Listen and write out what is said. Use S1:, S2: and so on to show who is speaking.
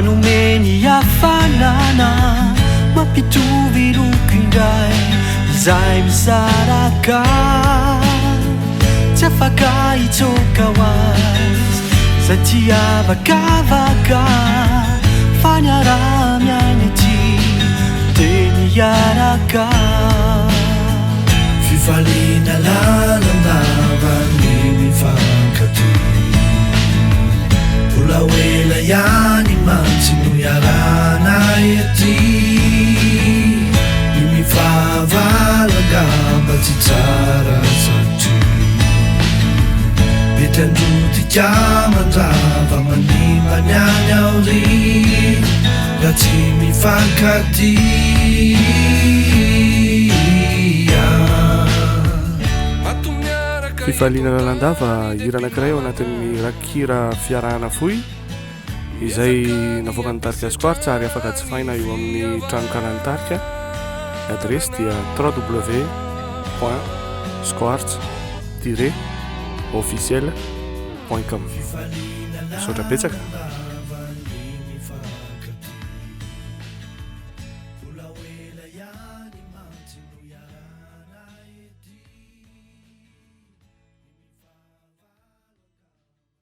S1: manumeny hafanana mampitovy loko indray izay misaraka tsy afaka hitsoka ho azy satria avakavaka fa niara-miaina ty teny hiaraka
S2: fifaliana lalandava ny mifankaty mbola hoela ihany mantsy no iarana ety ny mifahavalangamba tsy tsara satria mety androtika mandrava manimba ny any aory raha tsy mifankaty
S3: fifaliana lalandava hira anankiray ao anatin'ny rakira fiarahana foy izay navoaka ny tarika squartz ary afaka jifaina eo amin'ny trano karanitarika adresse dia www.squartz-officiel.com sotra betsaka